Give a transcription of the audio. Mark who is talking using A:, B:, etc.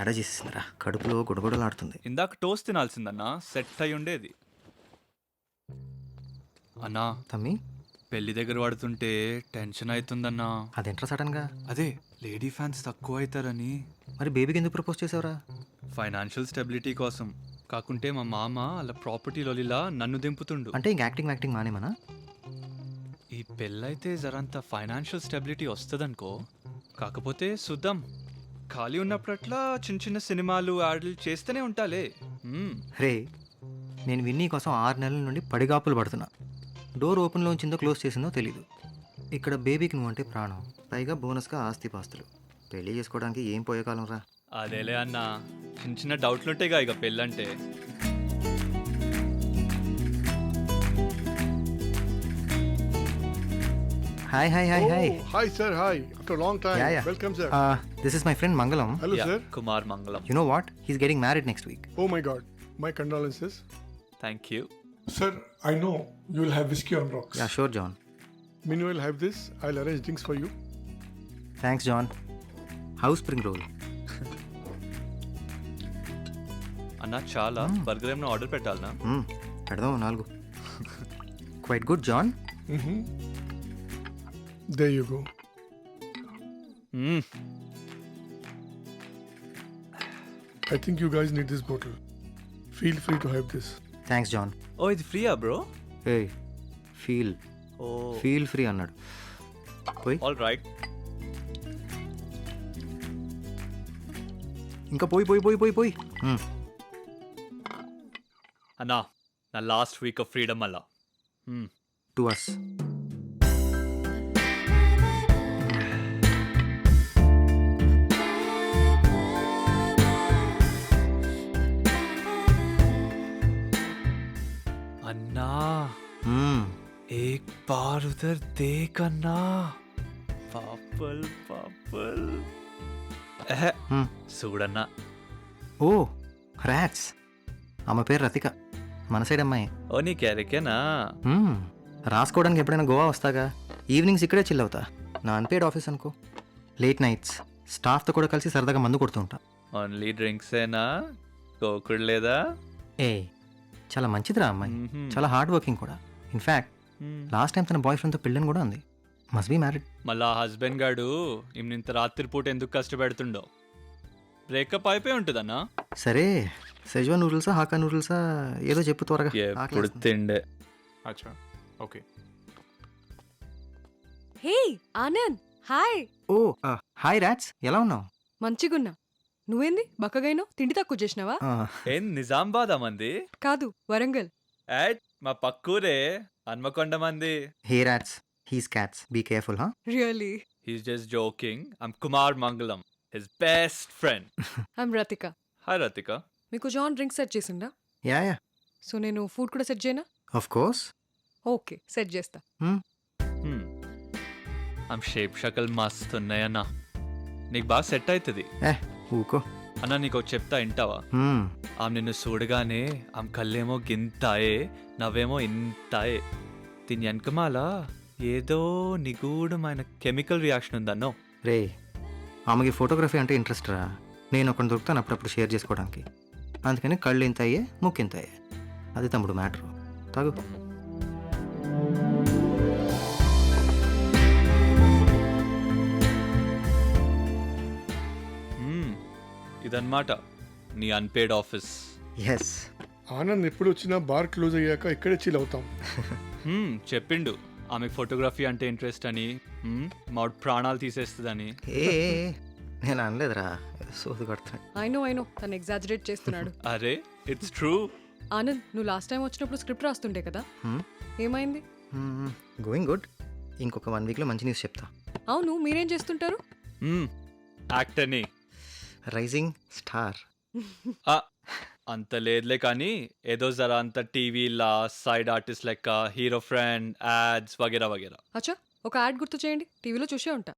A: తేడా చేసేసిందిరా, కడుపులో గుడగుడలాడుతుంది.
B: ఇందాక టోస్ట్ తినాల్సిందన్నా, సెట్ అయి ఉండేది. అన్నా
A: తమ్మి,
B: పెళ్లి దగ్గర పడుతుంటే టెన్షన్ అవుతుందన్నా.
A: అదేంట్రా సడన్ గా?
B: అదే లేడీ ఫ్యాన్స్ తక్కువ అవుతారని.
A: మరి బేబీకి ఎందుకు ప్రపోజ్ చేసావురా?
B: ఫైనాన్షియల్ స్టెబిలిటీ కోసం. కాకుంటే మా మామ అలా ప్రాపర్టీ లోలిలా నన్ను దింపుతుండు.
A: అంటే ఇంక యాక్టింగ్ మానేమనా?
B: ఈ పెళ్ళైతే జరంత ఫైనాన్షియల్ స్టెబిలిటీ వస్తుందనుకో. కాకపోతే చూద్దాం, ఖాళీ ఉన్నప్పుడట్లా చిన్న చిన్న సినిమాలు యాడ్లు చేస్తూనే ఉంటాలే.
A: రే, నేను విన్నీ కోసం 6 నెలల నుండి పడిగాపులు పడుతున్నా. డోర్ ఓపెన్లో ఉంచిందో క్లోజ్ చేసిందో తెలీదు. ఇక్కడ బేబీకి నువ్వంటే ప్రాణం, పైగా బోనస్గా ఆస్తిపాస్తులు. పెళ్లి చేసుకోవడానికి ఏం పోయే కాలం రా.
B: అదేలే అన్న, చిన్న చిన్న డౌట్లుంటాయిగా ఇక పెళ్ళంటే.
A: Hi hi hi hi.
C: Hi sir, hi. After a long time.
A: Yeah.
C: Welcome sir.
A: This is my friend Mangalam.
C: Hello sir.
B: Kumar మంగళం.
A: You know what? He's getting married next week.
C: Oh my god. My condolences.
B: Thank you.
C: Sir, I know you will have whiskey on rocks.
A: Yeah, sure, John.
C: Meanwhile, have this. I'll arrange drinks for you.
A: Thanks, John. House spring roll.
B: అన్న చాలా burger ఏమైనా order పెట్టాలనా?
A: పెడదాం 4. Quite good, John.
C: There you go. I think you guys need this bottle. Feel free to have this.
A: Thanks, John.
B: ఓ ఇది ఫ్రీయా bro?
A: Hey, feel free అన్నాడు. పోయి
B: all right.
A: ఇంకా పోయి.
B: అన్నా నా లాస్ట్ వీక్ ఆఫ్ ఫ్రీడమ్ అలా.
A: To us.
B: అన్నా ఏక్ bar ఉదర్ దేక్ అన్నా. పాపల్ చూడన్నా.
A: ఓ రాట్స్. ఆమె పేరు రతిక, మన సైడ్ అమ్మాయి.
B: ఓ నీ క్యారెక్టేనా?
A: రాసుకోవడానికి ఎప్పుడైనా గోవా వస్తాగా, ఈవినింగ్స్ ఇక్కడే చిల్ అవుతా. నా అన్పేడ్ ఆఫీస్ అనుకో. లేట్ నైట్స్ స్టాఫ్తో కూడా కలిసి సరదాగా మందు కొడుతూ ఉంటా.
B: ఓన్లీ డ్రింక్సేనా? కోకుడు లేదా?
A: ఏ చాలా మంచిదిరా అమ్మాయి, చాలా హార్డ్ వర్కింగ్ కూడా. ఇన్ఫ్యాక్ట్ లాస్ట్ టైం తన బాయ్ ఫ్రెండ్తో పెళ్ళని కూడా ఉంది. Must be married.
B: మళ్ళా హస్బెండ్ గాడు ఇంత రాత్రి పూట ఎందుకు కష్టపెడుతుండో? బ్రేకప్ అయిపోయి ఉంటుందన్నా.
A: సరే, సెజ్వాన్ నూడిల్సా హాకా నూడిల్సా ఏదో చెప్పు త్వరగా.
B: ఎప్పుడు తిండే.
D: అచ్చా, ఓకే.
E: హే ఆనంద్, హాయ్.
A: ఓ హాయ్ రాట్స్, ఎలా ఉన్నావు?
E: మంచిగున్నా. నువ్వేంది బక్కగైనో? తిండి తక్కువ చేసినావా?
B: ఏం నిజామాబాద్ మంది?
E: కాదు, వరంగల్.
B: యాడ్ మా పక్కూరే హన్మకొండ మంది.
A: Hey rats, he's cats, be careful.
E: Really?
B: He's just joking. I'm Kumar Mangalam, his best friend.
E: I'm Rathika.
B: Hi Rathika.
E: మీకు జాన్ డ్రింక్ సెట్ చేసిండా?
A: యా.
E: సో నేను ఫుడ్ కూడా సెట్ చేయనా?
A: Of course.
E: ఓకే, సెట్ చేస్తా.
B: ఆమె షేప్ షకల్ మస్తు ఉన్నాయన్నా, నీకు బాగా సెట్ అవుతుంది.
A: ఊకో
B: అన్నా, నీకు చెప్తా వింటావా? ఆమె నిన్ను చూడగానే ఆమె కళ్ళేమో గింతాయే, నవ్వేమో ఇంతాయే. దీని వెనకమాల ఏదో నిగూఢమైన కెమికల్ రియాక్షన్ ఉందన్నో.
A: రే, ఆమెకి ఫోటోగ్రఫీ అంటే ఇంట్రెస్ట్ రా. నేను ఒకటి దొరుకుతాను అప్పుడప్పుడు షేర్ చేసుకోవడానికి. అందుకని కళ్ళు ఇంత అయ్యే, ముక్కు ఇంత అయ్యే. అది తమ్ముడు మ్యాటరు. తాగు.
B: ఇదన్నమాట నీ అన్పేడ్ ఆఫీస్.
A: ఎస్.
C: ఆనంద్ ఎప్పుడు వచ్చినా బార్ క్లోజ్ అయ్యాక ఇక్కడే చిల్ అవుతాం.
B: చెప్పిండు ఆమెకు ఫోటోగ్రఫీ అంటే ఇంట్రెస్ట్ అని, మా ప్రాణాలు తీసేస్తుందని.
A: నేను అనలేదురా, సోది కొడతాను.
E: ఐ నో తను ఎగ్జాజరేట్ చేస్తున్నాడు.
B: అరే ఇట్స్ ట్రూ.
E: ఆనంద్, నువ్వు లాస్ట్ టైం వచ్చినప్పుడు స్క్రిప్ట్ రాస్తుండే కదా, ఏమైంది?
A: Going good. ఇంకొక 1 వీక్లో మంచి న్యూస్ చెప్తా.
E: అవును, మీరేం చేస్తుంటారు?
B: యాక్టర్ని.
A: Rising star.
B: అంత లేదులే కానీ ఏదో జరా అంత టీవీలా సైడ్ ఆర్టిస్ట్ లెక్క, హీరో ఫ్రెండ్, యాడ్స్ వగేరా వగేరా.
E: అచ్చా, ఒక యాడ్ గుర్తు చేయండి, టీవీలో చూసే ఉంటా.